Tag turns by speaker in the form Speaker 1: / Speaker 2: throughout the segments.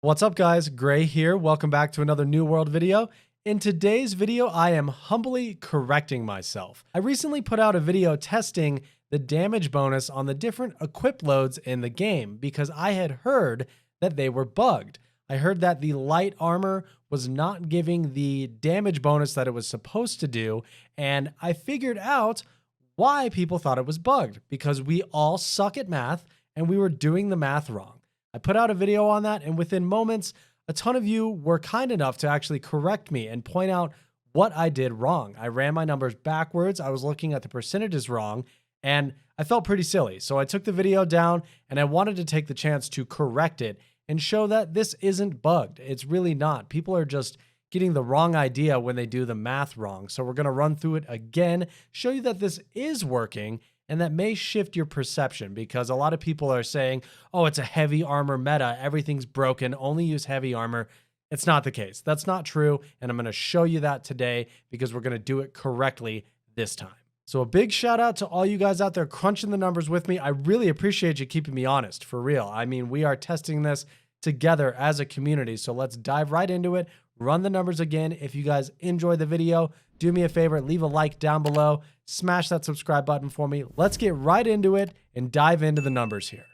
Speaker 1: What's up guys, Gray here. Welcome back to another New World video. In today's video, I am humbly correcting myself. I recently put out a video testing the damage bonus on the different equip loads in the game because I had heard that they were bugged. I heard that the light armor was not giving the damage bonus that it was supposed to do, and I figured out why people thought it was bugged, because we all suck at math and we were doing the math wrong. I put out a video on that, and within moments, a ton of you were kind enough to actually correct me and point out what I did wrong. I ran my numbers backwards, I was looking at the percentages wrong, and I felt pretty silly. So I took the video down and I wanted to take the chance to correct it and show that this isn't bugged. It's really not. People are just getting the wrong idea when they do the math wrong. So we're going to run through it again, show you that this is working, and that may shift your perception, because a lot of people are saying, oh, it's a heavy armor meta, everything's broken, only use heavy armor. It's not the case. That's not true, and I'm going to show you that today because we're going to do it correctly this time. So a big shout out to all you guys out there crunching the numbers with me. I really appreciate you keeping me honest, for real. I mean, we are testing this together as a community, so let's dive right into it. Run the numbers again. If you guys enjoy the video, do me a favor, leave a like down below, smash that subscribe button for me. Let's get right into it and dive into the numbers here.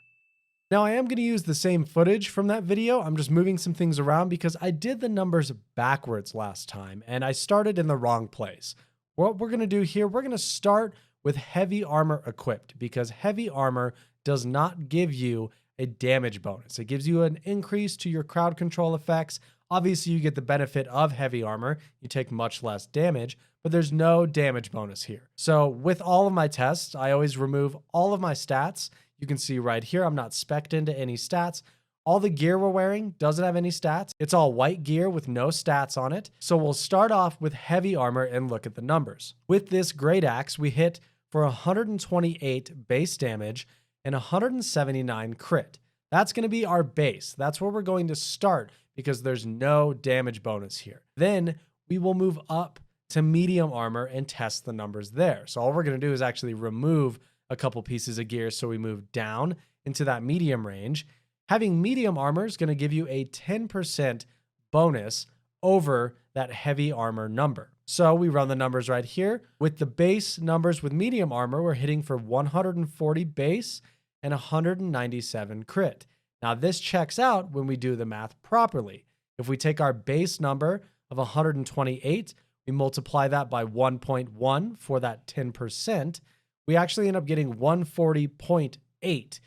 Speaker 1: Now, I am going to use the same footage from that video. I'm just moving some things around because I did the numbers backwards last time and I started in the wrong place. What we're going to do here, we're going to start with heavy armor equipped, because heavy armor does not give you a damage bonus. It gives you an increase to your crowd control effects. Obviously, you get the benefit of heavy armor. You take much less damage, but there's no damage bonus here. So with all of my tests, I always remove all of my stats. You can see right here, I'm not spec'd into any stats. All the gear we're wearing doesn't have any stats. It's all white gear with no stats on it. So we'll start off with heavy armor and look at the numbers. With this great axe, we hit for 128 base damage and 179 crit. That's going to be our base. That's where we're going to start because there's no damage bonus here. Then we will move up to medium armor and test the numbers there. So all we're going to do is actually remove a couple pieces of gear. So we move down into that medium range. Having medium armor is going to give you a 10% bonus over that heavy armor number. So we run the numbers right here. With the base numbers with medium armor, we're hitting for 140 base and 197 crit. Now this checks out when we do the math properly. If we take our base number of 128, we multiply that by 1.1 for that 10%, we actually end up getting 140.8.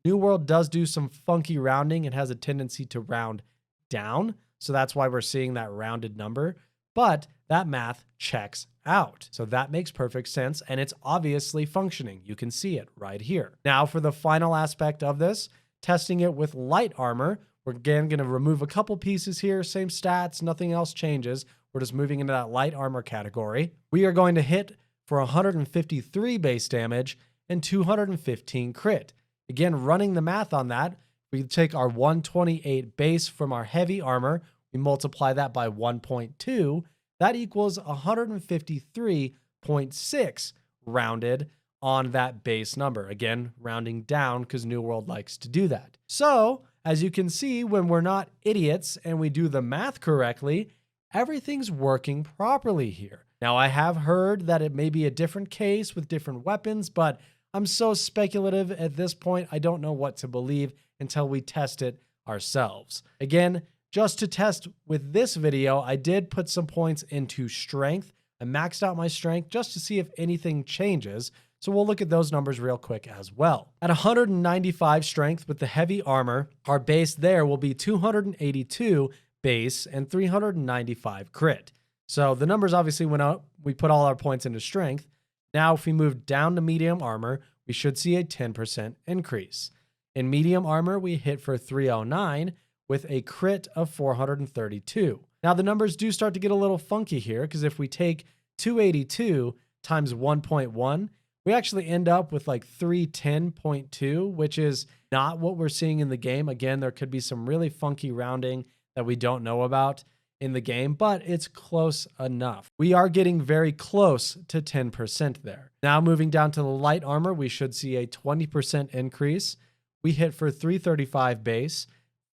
Speaker 1: New World does do some funky rounding. It has a tendency to round down, so that's why we're seeing that rounded number, but that math checks out. So that makes perfect sense, and it's obviously functioning. You can see it right here. Now for the final aspect of this, testing it with light armor, we're again going to remove a couple pieces here, same stats, nothing else changes. We're just moving into that light armor category. We are going to hit for 153 base damage and 215 crit. Again, running the math on that, we take our 128 base from our heavy armor, we multiply that by 1.2, that equals 153.6 rounded on that base number. Again, rounding down because New World likes to do that. So, as you can see, when we're not idiots and we do the math correctly, everything's working properly here. Now, I have heard that it may be a different case with different weapons, but I'm so speculative at this point, I don't know what to believe until we test it ourselves. Again, just to test with this video, I did put some points into strength. I maxed out my strength just to see if anything changes. So we'll look at those numbers real quick as well. At 195 strength with the heavy armor, our base there will be 282 base and 395 crit. So the numbers obviously went up. We put all our points into strength. Now, if we move down to medium armor, we should see a 10% increase. In medium armor, we hit for 309 with a crit of 432. Now, the numbers do start to get a little funky here because if we take 282 times 1.1, we actually end up with like 310.2, which is not what we're seeing in the game. Again, there could be some really funky rounding that we don't know about in the game, but it's close enough. We are getting very close to 10% there. Now moving down to the light armor, we should see a 20% increase. We hit for 335 base,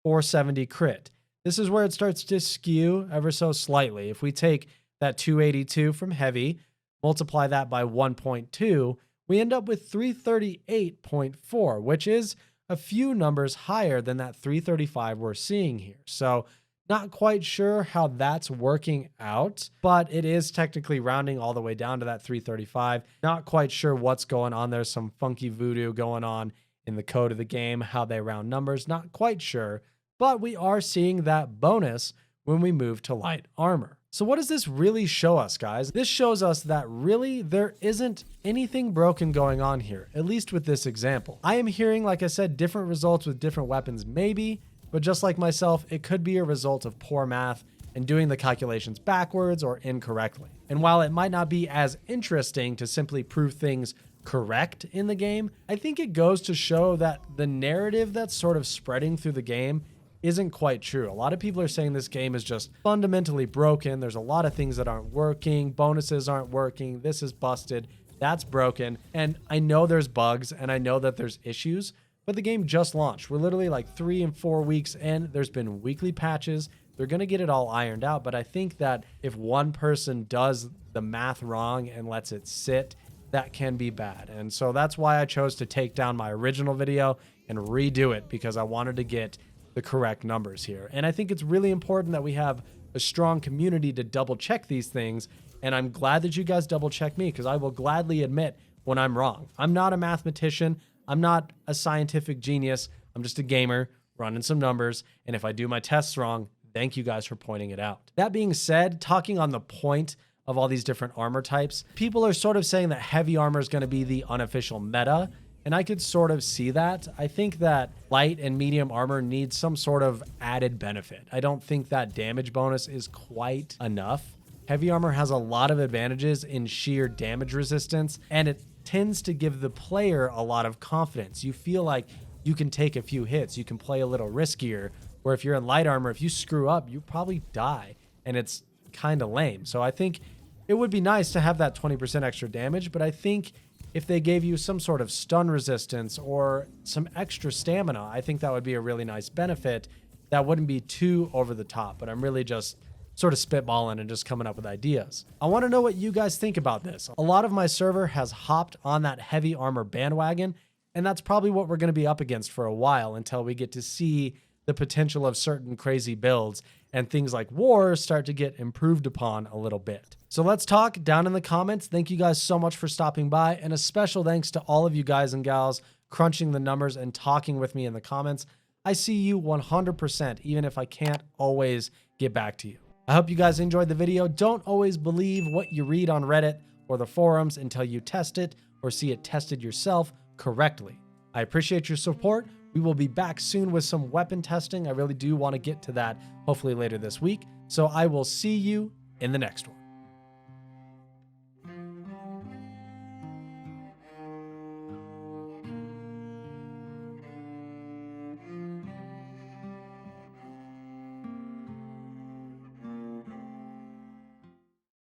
Speaker 1: 470 crit. this is where it starts to skew ever so slightly. If we take that 282 from heavy, multiply that by 1.2, we end up with 338.4, which is a few numbers higher than that 335 we're seeing here. So not quite sure how that's working out, but it is technically rounding all the way down to that 335. Not quite sure what's going on. There's some funky voodoo going on in the code of the game, how they round numbers, not quite sure, but we are seeing that bonus when we move to light armor. So what does this really show us, guys? This shows us that really there isn't anything broken going on here, at least with this example. I am hearing, like I said, different results with different weapons, maybe, but just like myself, it could be a result of poor math and doing the calculations backwards or incorrectly. And while it might not be as interesting to simply prove things correct in the game, I think it goes to show that the narrative that's sort of spreading through the game isn't quite true. A lot of people are saying this game is just fundamentally broken. There's a lot of things that aren't working. Bonuses aren't working. This is busted. That's broken. And I know there's bugs and I know that there's issues, but the game just launched. We're literally like 3 and 4 weeks in. There's been weekly patches. They're going to get it all ironed out. But I think that if one person does the math wrong and lets it sit, that can be bad. And so that's why I chose to take down my original video and redo it, because I wanted to get the correct numbers here. And I think it's really important that we have a strong community to double check these things. And I'm glad that you guys double check me, because I will gladly admit when I'm wrong. I'm not a mathematician. I'm not a scientific genius. I'm just a gamer running some numbers. And if I do my tests wrong, thank you guys for pointing it out. That being said, talking on the point of all these different armor types, people are sort of saying that heavy armor is going to be the unofficial meta. And I could sort of see that. I think that light and medium armor needs some sort of added benefit. I don't think that damage bonus is quite enough. Heavy armor has a lot of advantages in sheer damage resistance, and it tends to give the player a lot of confidence. You feel like you can take a few hits. You can play a little riskier, where if you're in light armor, if you screw up, you probably die, and it's kind of lame. So I think it would be nice to have that 20% extra damage, but I think if they gave you some sort of stun resistance or some extra stamina, I think that would be a really nice benefit that wouldn't be too over the top. But I'm really just sort of spitballing and just coming up with ideas. I want to know what you guys think about this. A lot of my server has hopped on that heavy armor bandwagon, and that's probably what we're going to be up against for a while until we get to see the potential of certain crazy builds and things like war start to get improved upon a little bit. So let's talk down in the comments. Thank you guys so much for stopping by, and a special thanks to all of you guys and gals crunching the numbers and talking with me in the comments. I see you 100%, even if I can't always get back to you. I hope you guys enjoyed the video. Don't always believe what you read on Reddit or the forums until you test it or see it tested yourself correctly. I appreciate your support. We will be back soon with some weapon testing. I really do want to get to that hopefully later this week. So I will see you in the next one.